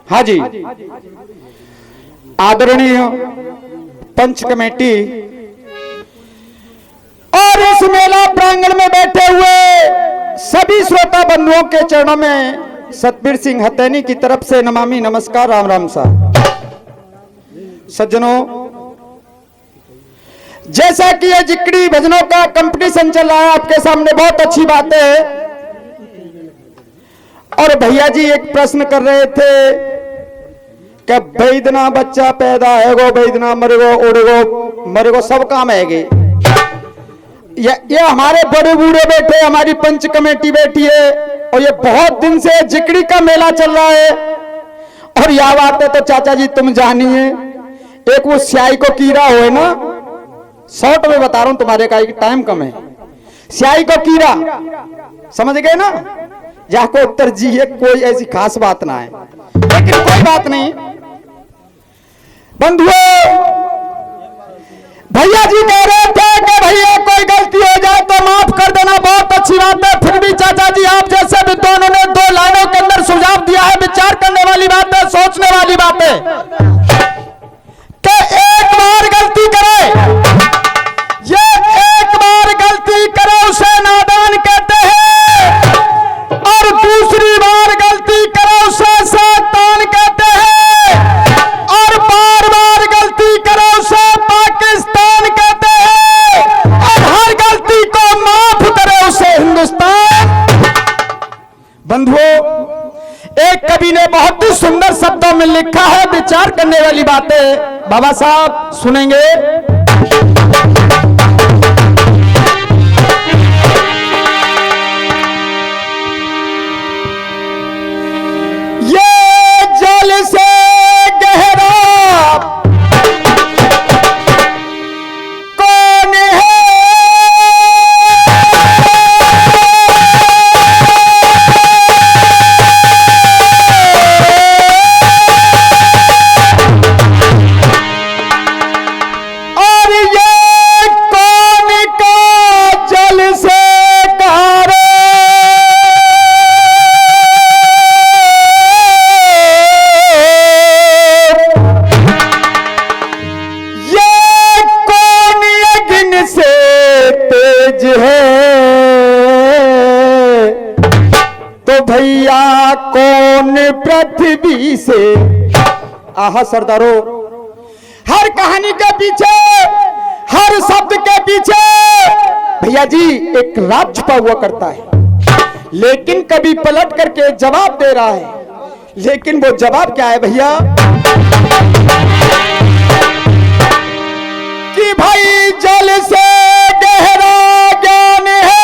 हाँ जी, आदरणीय पंच कमेटी और इस मेला प्रांगण में बैठे हुए सभी श्रोता बंधुओं के चरणों में सतबीर सिंह हथैनी की तरफ से नमामि नमस्कार, राम राम साहब। सज्जनों, जैसा कि ये जिकड़ी भजनों का कंपटीशन चल रहा है आपके सामने, बहुत अच्छी बात है। और भैया जी एक प्रश्न कर रहे थे कि बैदना बच्चा पैदा है गो, बैदना मरेगो, उड़ेगो मरेगो, सब काम है गे। ये हमारे बड़े बूढ़े बैठे, हमारी पंच कमेटी बैठी है और ये बहुत दिन से जिकड़ी का मेला चल रहा है। और यह बात है तो चाचा जी तुम जानिए, एक वो स्याही को कीड़ा हो ना, शॉर्ट में बता रहा हूं तुम्हारे का, टाइम कम है। स्याही को कीड़ा समझ गए ना, या को तरजीह है, कोई ऐसी खास बात ना है, लेकिन कोई बात नहीं। बंधुओं, भैया जी कह रहे थे कि भैया कोई गलती हो जाए तो माफ कर देना, बहुत अच्छी बात है। फिर भी चाचा जी आप जैसे विद्वानों ने 2 लाइनों के अंदर सुझाव दिया है, विचार करने वाली बात है, सोचने वाली बात है कि एक बार गलती करे, ये एक बार गलती करे उसे नादान कहते हैं, और दूसरी बार गलती करे उसे शैतान कहते हैं, और बार बार गलती करे उसे पाकिस्तान कहते हैं, और हर गलती को माफ करे उसे हिंदुस्तान। बंधुओं, एक कवि ने बहुत ही सुंदर शब्दों में लिखा है, विचार करने वाली बातें बाबा साहब सुनेंगे। भैया कौन पृथ्वी से। आहा सरदारों, हर कहानी के पीछे, हर शब्द के पीछे भैया जी एक राज छुपा हुआ करता है, लेकिन कभी पलट करके जवाब दे रहा है। लेकिन वो जवाब क्या है भैया कि भाई जल से गहरा ज्ञान है,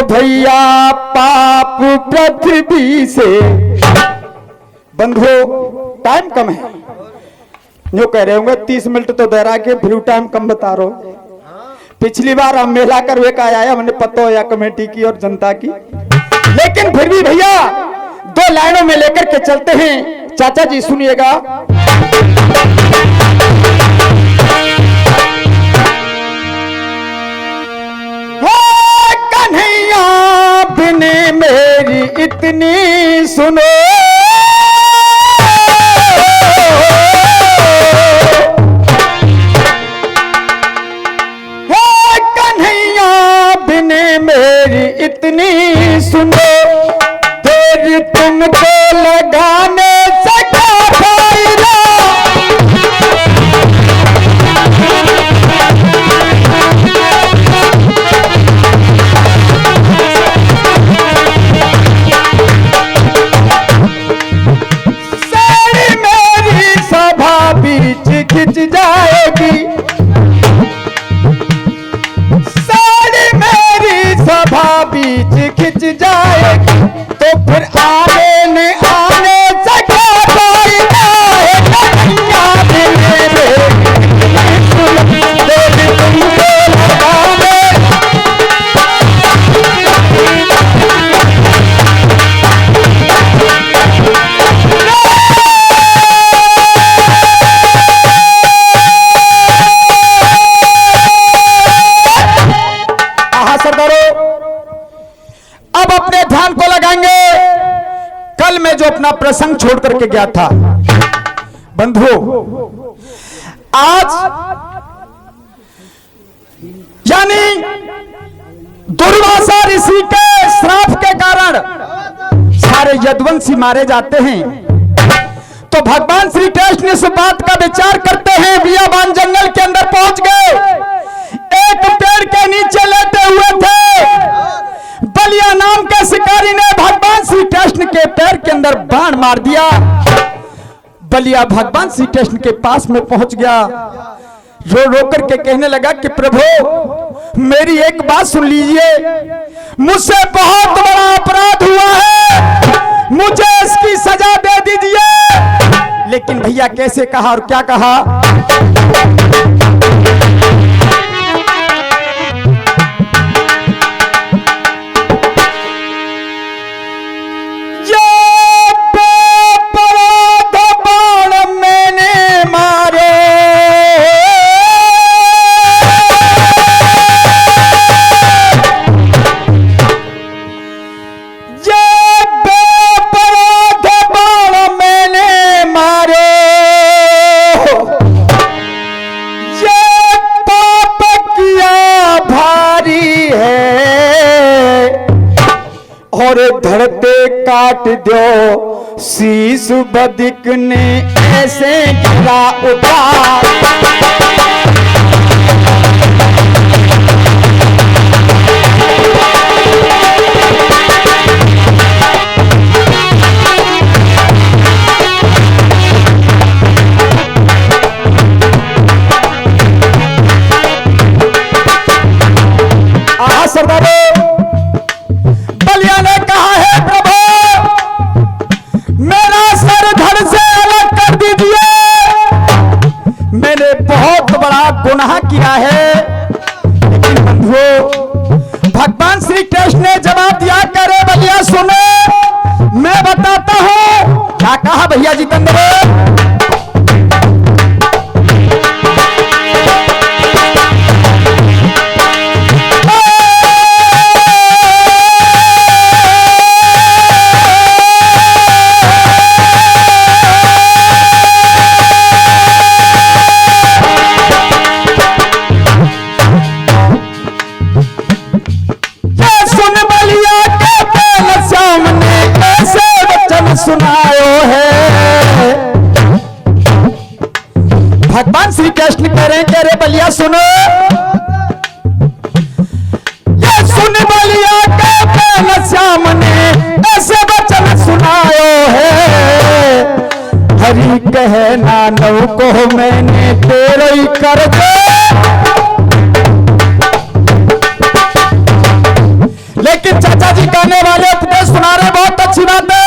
भैया पाप पृथ्वी से। बंधुओं, टाइम कम है, जो कह रहे होंगे 30 मिनट तो दोहरा के फिर टाइम कम बता रहा हूं। पिछली बार हम मेला करवे का आया, हमने पता हो या कमेटी की और जनता की, लेकिन फिर भी भैया 2 लाइनों में लेकर के चलते हैं। चाचा जी सुनिएगा। बिने मेरी इतनी सुनो, हे कन्हैया बिने मेरी इतनी सुनो, देर तुमको लगाने से क्या फायदा। खिंच जाएगी साड़ी मेरी सभा बीच खिंच जाएगी, तो फिर आने न आने से क्या फायदा है। जो अपना प्रसंग छोड़ करके गया था। बंधुओं, आज यानी दुर्वासा ऋषि के श्राप के कारण सारे यदुवंशी मारे जाते हैं। तो भगवान श्री कृष्ण इस बात का विचार करते हैं, बियाबान जंगल के अंदर पहुंच गए। एक पेड़ के नीचे लेटे हुए थे। बलिया नाम के शिकारी ने भगवान श्री कृष्ण के पैर के अंदर बाण मार दिया। बलिया भगवान श्री कृष्ण के पास में पहुंच गया, रो रो करके कहने लगा कि प्रभु मेरी एक बात सुन लीजिए, मुझसे बहुत बड़ा अपराध हुआ है, मुझे इसकी सजा दे दीजिए। लेकिन भैया कैसे कहा और क्या कहा? धरते काट दो शीश बदिक ने ऐसे गिरा उतार। सरदारों, बलिया ने कहा है प्रभु मेरा सर धड़ से अलग कर दीजिए, मैंने बहुत बड़ा गुनाह किया है। लेकिन बंधुओं, भगवान श्री कृष्ण ने जवाब दिया, करे बलिया सुनो मैं बताता हूं। क्या कहा भैया जितेंद्र? सुनायो है। भगवान श्री कृष्ण कह रहे हैं, कह रहे बलिया सुनो, ये सुन बलिया के श्याम ने ऐसे वचन सुनायो है। हरि कहे नानव को मैंने तेरे ही कर दे। लेकिन चाचा जी कहने वाले उपदेश सुना रहे, बहुत अच्छी बात है,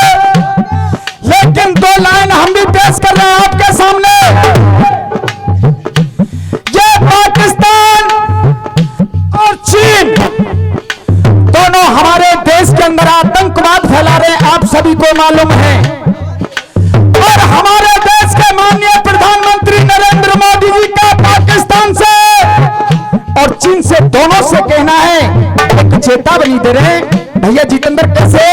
लेकिन दो लाइन हम भी पेश कर रहे हैं आपके सामने। ये पाकिस्तान और चीन दोनों हमारे देश के अंदर आतंकवाद फैला रहे हैं, आप सभी को मालूम है। और हमारे देश के माननीय प्रधानमंत्री नरेंद्र मोदी जी का पाकिस्तान से और चीन से दोनों से कहना है, एक चेतावनी दे रहे हैं। भैया जितेंद्र कैसे?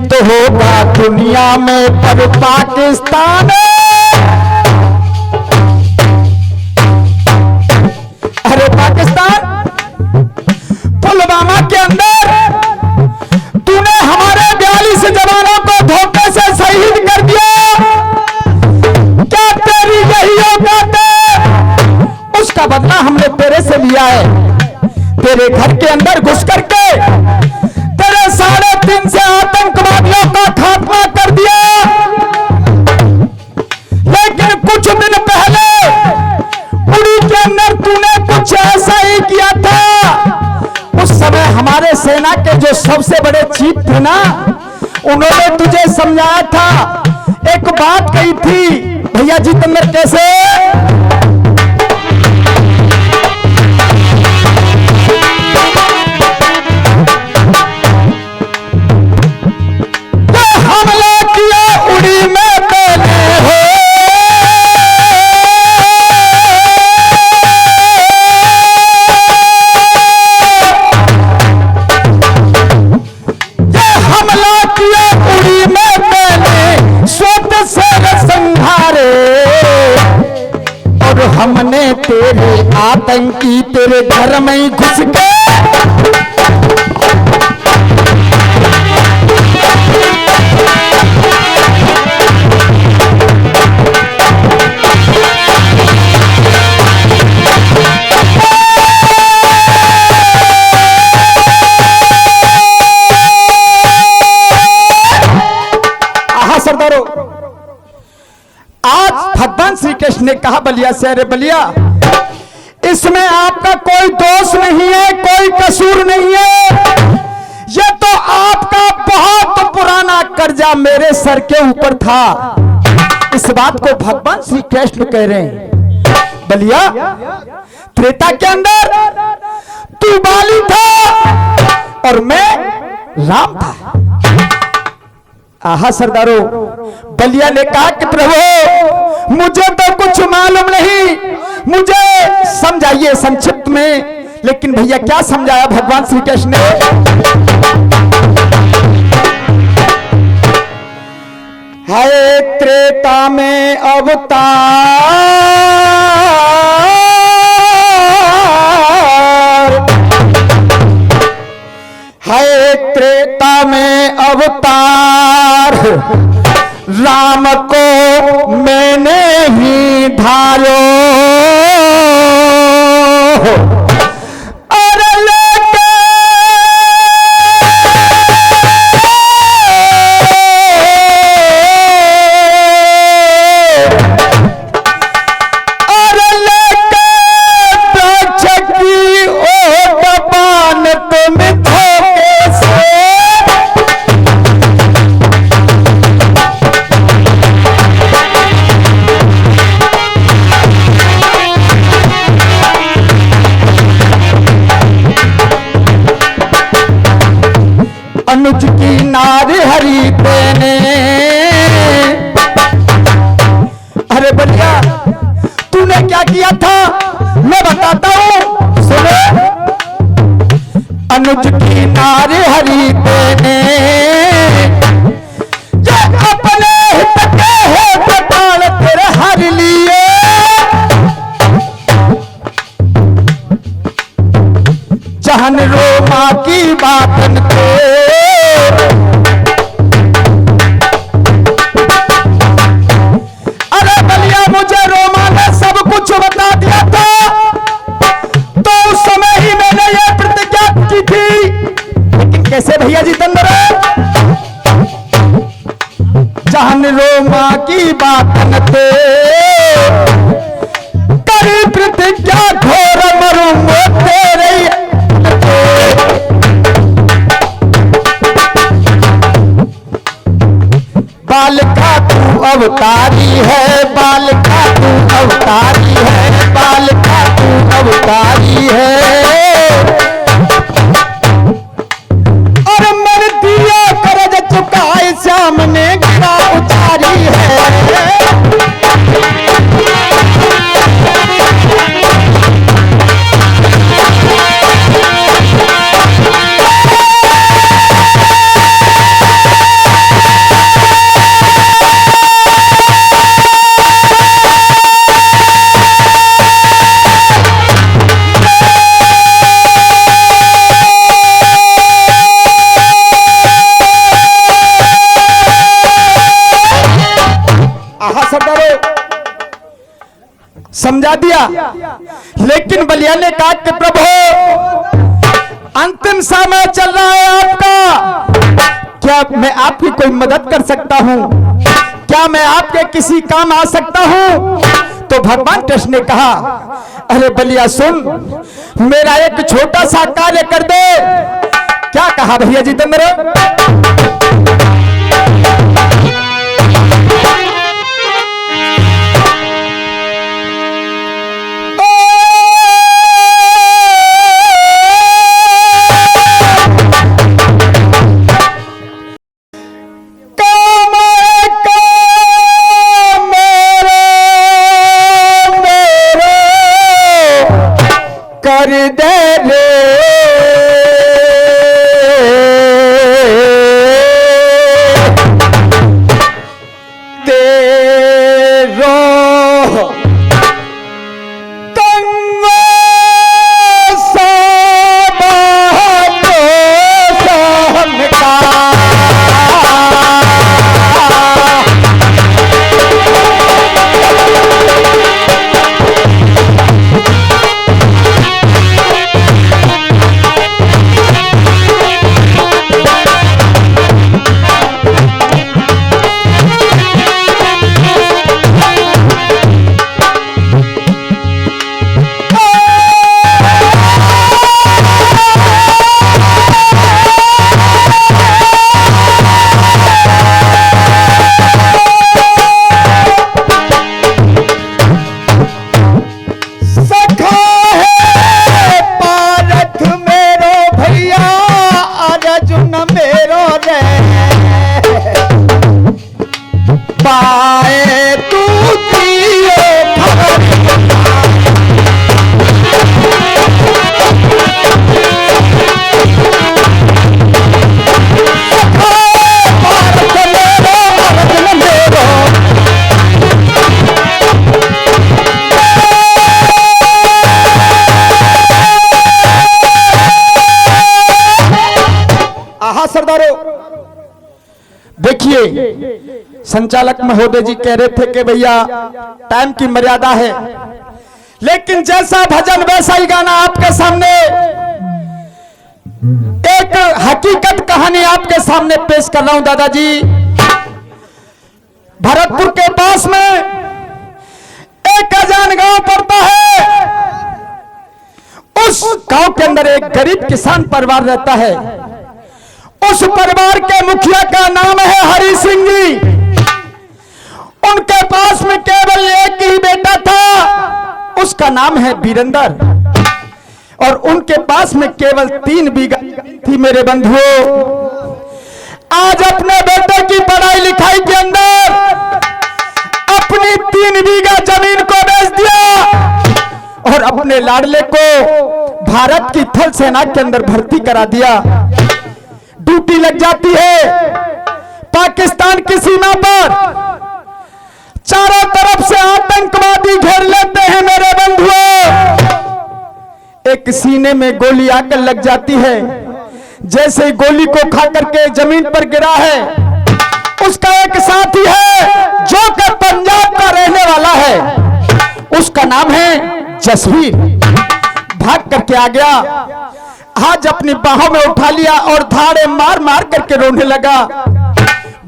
तो होगा दुनिया में पर पाकिस्तान। अरे पाकिस्तान, पुलवामा के अंदर तूने हमारे 42 जवानों को धोखे से शहीद कर दिया। क्या तेरी यही औकात है? उसका बदला हमने तेरे से लिया है। तेरे घर के अंदर घुस करके तेरे 3.5 आतंकवादियों का खात्मा कर दिया। लेकिन कुछ दिन पहले जो सबसे बड़े चीफ थे ना, उन्होंने तुझे समझाया था, एक बात कही थी भैया जितेंद्र, कैसे? हमला किया उड़ी में पहले हो, ये हमला किया उड़ी में पहले स्वत से संहारे, और हमने तेरे आतंकी तेरे घर में ही घुस के सरदारों, आज भगवान श्री कृष्ण ने कहा बलिया से, अरे बलिया, इसमें आपका कोई दोष नहीं है, कोई कसूर नहीं है, यह तो आपका बहुत पुराना कर्जा मेरे सर के ऊपर था। इस बात को भगवान श्री कृष्ण कह रहे हैं। बलिया, त्रेता के अंदर तू बाली था और मैं राम था। आहा सरदारों, बलिया ने कहा कि प्रभु मुझे तो कुछ मालूम नहीं, मुझे समझाइए संक्षिप्त में। लेकिन भैया क्या समझाया भगवान श्री कृष्ण ने? हाय त्रेता में अवतार, हाय त्रेता में अवतार, राम को मैंने ही धारो, और लेके वृक्ष की ओट बान तुम धोखे से, अनुज की नारी हरी तेने। अरे बलिया, तूने क्या किया था मैं बताता हूं, सुनो। अनुज की नारी हरी तेने, ये अपने हित के है पताल तेरे हर लिए, जहन रोमा की बातन के, अरे बलिया मुझे रोमा ने सब कुछ बता दिया था, तो उस समय ही मैंने ये प्रतिज्ञा की थी। लेकिन कैसे भैया जितेंद्र? जहन रोमा की बातन ते करी प्रतिज्ञा घोर मरूंगो तेरे, बालिका तू अवतारी है, बालिका तू अवतारी है, बालिका तू अवतारी है, और मन दिया करज चुकाए सामने गिरा उतारी है। समझा दिया। लेकिन बलिया ने कहा कि प्रभु अंतिम समय चल रहा है आपका, क्या मैं आपकी कोई मदद कर सकता हूं? क्या मैं आपके किसी काम आ सकता हूं? तो भगवान कृष्ण ने कहा, अरे बलिया सुन, मेरा एक छोटा सा कार्य कर दे, क्या कहा भैया जितेंद्र? कर दे रे तेरो तंगो साबातो सहमका पाए तू दिए आहा सरदारों, देखिए संचालक महोदय जी कह रहे थे कि भैया टाइम की मर्यादा है, लेकिन जैसा भजन वैसा ही गाना आपके सामने, एक हकीकत कहानी आपके सामने पेश कर रहा हूं दादाजी। भरतपुर के पास में एक अजान गांव पड़ता है। उस गांव के अंदर एक गरीब किसान परिवार रहता है। उस परिवार के मुखिया का नाम है हरि सिंह जी। उनके पास में केवल एक ही बेटा था, उसका नाम है वीरेंद्र, और उनके पास में केवल 3 बीघा थी। मेरे बंधुओं, आज अपने बेटे की पढ़ाई लिखाई के अंदर अपनी 3 बीघा जमीन को बेच दिया और अपने लाडले को भारत की थल सेना के अंदर भर्ती करा दिया। ड्यूटी लग जाती है पाकिस्तान की सीमा पर, चारों तरफ से आतंकवादी घेर लेते हैं। मेरे बंधुओं, एक सीने में गोली आकर लग जाती है। जैसे ही गोली को खा करके जमीन पर गिरा है, उसका एक साथी है जो कि पंजाब का रहने वाला है, उसका नाम है जसवीर। भाग करके आ गया, आज अपनी बाहों में उठा लिया और धाड़े मार मार करके रोने लगा।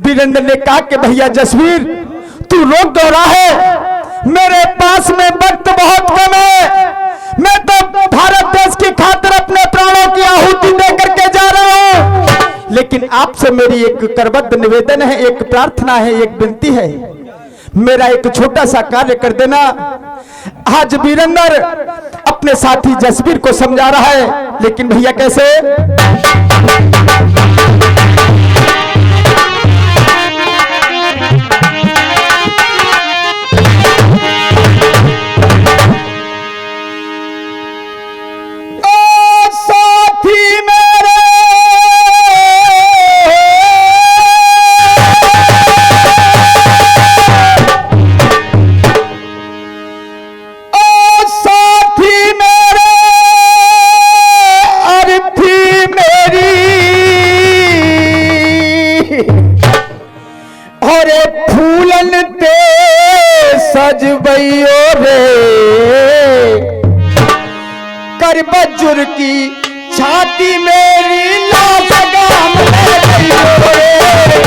वीरेंद्र ने कहा कि भैया जसवीर, तू रोक दो रहा है, मेरे पास में वक्त बहुत कम है, मैं तो भारत देश की खातिर अपने प्राणों की आहुति दे करके जा रहा हूं। लेकिन आपसे मेरी एक करबद्ध निवेदन है, एक प्रार्थना है, एक विनती है, मेरा एक छोटा सा कार्य कर देना। आज वीरेंद्र अपने साथी जसवीर को समझा रहा है, लेकिन भैया कैसे? सजबैयो रे कर बजुर की छाती मेरी लाजगाम ले गइयो रे।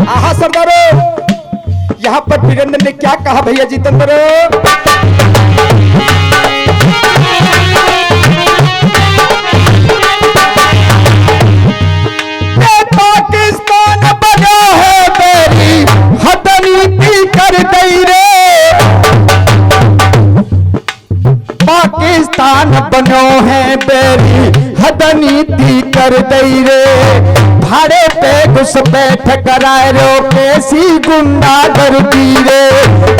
आहा सरदारों, यहाँ वाह भैया जितेंद्र। पाकिस्तान बना है बेरी हद नीति कर दई रे, पाकिस्तान बनो है बेरी हद नीति कर दई रे, भाड़े पे घुसपैठ कराए रो कैसी गुंडा गर्दी रे,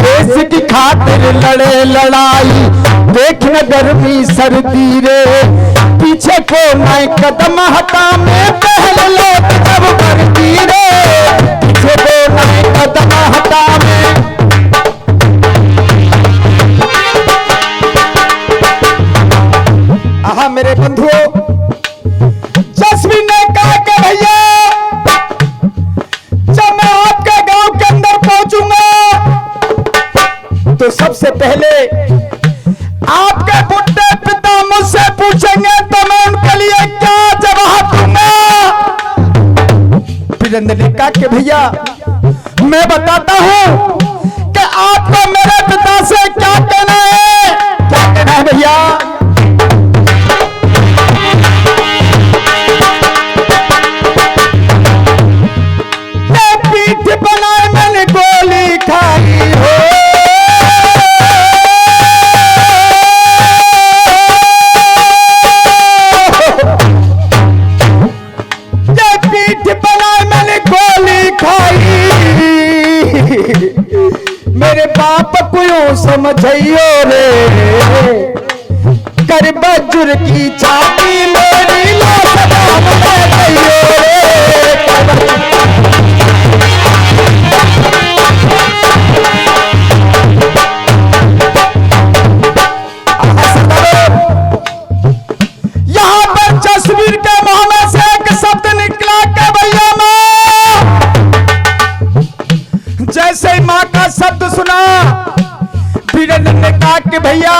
देश की खातिर लड़े लड़ाई देख न गर्मी सर्दी रे, पीछे को नए कदम हटा में पहले लोग जब करती रे, पीछे को नए कदम हटा में। आहा मेरे बंधुओं, जसवीर ने कहा कि भैया जब मैं आपके गांव के अंदर पहुंचूंगा तो सबसे पहले आपके बुढ़े पिता मुझसे पूछेंगे तो मैं उनके लिए क्या जवाब दूंगा। वीरेंद्र ने कहा कि भैया मैं बताता हूं कि आपको मेरे पिता से क्या कहना है। क्या कहना है भैया? पीठ बनाए मैंने गोली खाई हो, मेरे बाप को यूं समझियो रे, कर बजुर की छाती मेरी लाशदान में गइयो रे। यहाँ पर जसवीर के मुंह में से एक शब्द निकला कि भैया जैसे ही मां का शब्द सुना, वीरेंद्र ने कहा कि भैया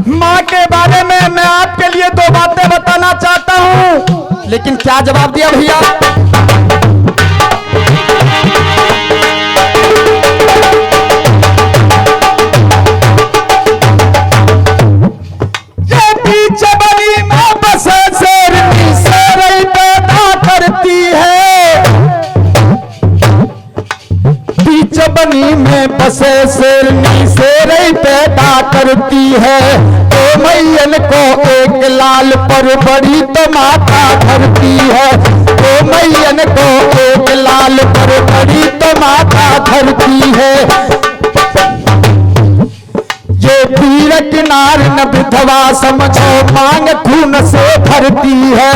मां के बारे में मैं आपके लिए दो बातें बताना चाहता हूं। लेकिन क्या जवाब दिया भैया? ये पीछे बनी मां बसे शेरनी शेरई पैदा करती है, बनी में बसे शेरनी शेरई पैदा करती है, तो मैयन को एक लाल पर बड़ी तो माता धरती है, तो मैयन को एक लाल पर बड़ी तो माता धरती है। ये पीर किनार न विधवा समझो मांग खून से भरती है,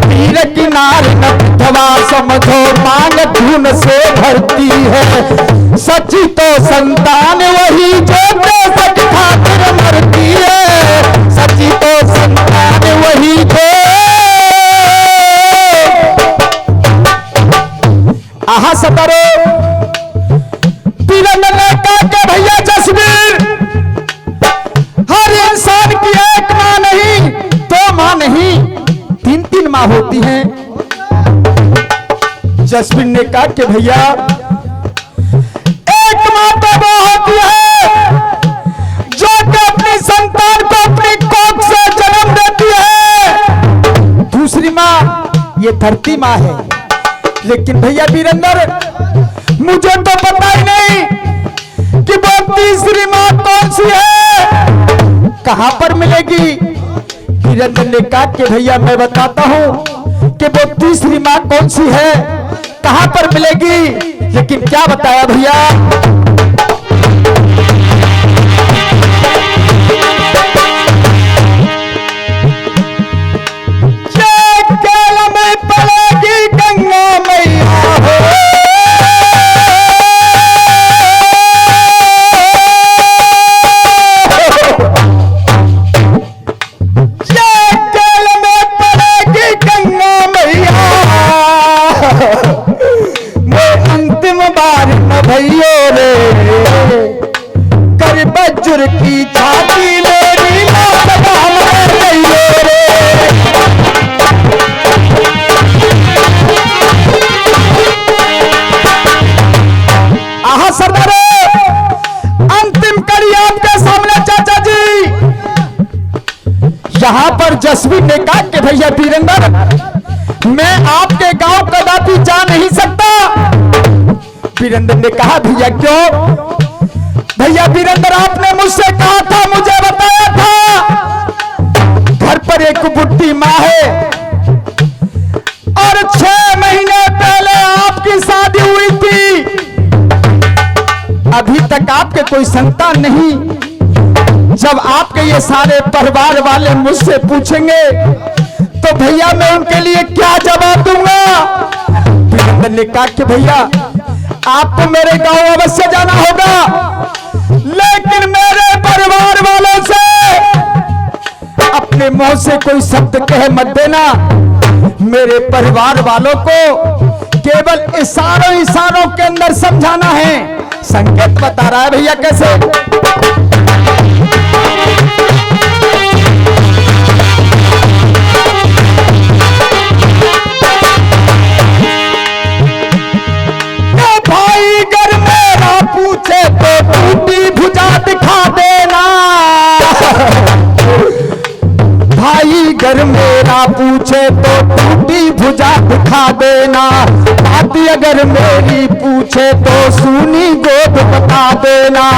पीर किनार न विधवा समझो मांग खून से भरती है, सच्ची तो संतान वही जो देश की खातिर मरती है, सच्ची तो संतान वही जो। आहा सतरो वीरेंद्र ने कहा कि भैया जसवीर हर इंसान की एक मां नहीं, दो मां नहीं, तीन तीन मां होती हैं। जसवीर ने कहा कि भैया एक मां तो वो होती है जो कि अपनी संतान को अपनी कोख से जन्म देती है, दूसरी मां ये धरती मां है। लेकिन भैया वीरेंद्र मुझे तो पता ही नहीं कि वो तीसरी मां कौन सी है, कहां पर मिलेगी। वीरेंद्र ने कहा कि भैया मैं बताता हूं कि वो तीसरी मां कौन सी है, कहां पर मिलेगी। लेकिन क्या बताया भैया? केल में पड़ेगी गंगा मैया हो, केल में पड़ेगी गंगा मैया, मैं अंतिम बार न भैयो रे, जहां पर जसवीर ने कहा कि भैया वीरेंद्र, मैं आपके गांव कदापि जा नहीं सकता। वीरेंद्र ने कहा भैया क्यों? भैया वीरेंद्र, आपने मुझसे कहा था, मुझे बताया था घर पर एक बुढ़ी माँ है और 6 महीने पहले आपकी शादी हुई थी, अभी तक आपके कोई संतान नहीं। जब आपके ये सारे परिवार वाले मुझसे पूछेंगे तो भैया मैं उनके लिए क्या जवाब दूंगा? वीरेंद्र ने कहा कि भैया आपको मेरे गांव अवश्य जाना होगा, लेकिन मेरे परिवार वालों से अपने मुंह से कोई शब्द कहे मत देना। मेरे परिवार वालों को केवल इशारों के अंदर समझाना है। संकेत बता रहा है भैया कैसे। भाई घर मेरा पूछे तो टूटी भुजा दिखा देना, भाई घर मेरा पूछे तो टूटी भुजा दिखा देना, बात अगर मेरी पूछे तो सुनी गोद बता देना,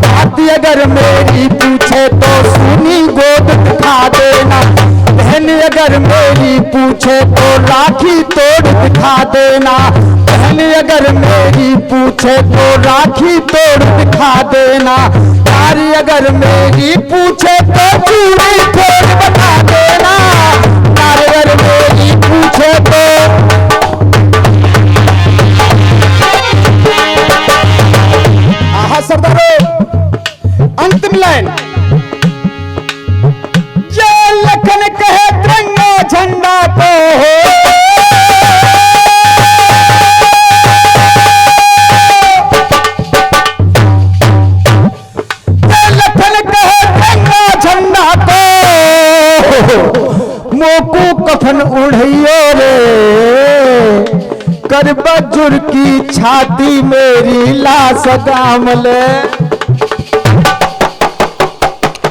बात अगर मेरी पूछे तो सुनी गोद दिखा देना, बहन अगर मेरी पूछे तो राखी तोड़ दिखा देना, बहन अगर मेरी पूछे तो राखी तोड़ दिखा देना, यारी अगर मेरी पूछे तो चूड़ी फोड़ बता देना, यार अगर मेरी पूछे तो। आहा सरदारों, अंतिम लाइन, ये लखन कहे तिरंगा झंडा को मोकू कफन उड़ियो रे, कर बजुर की छाती मेरी लाश गाम ले।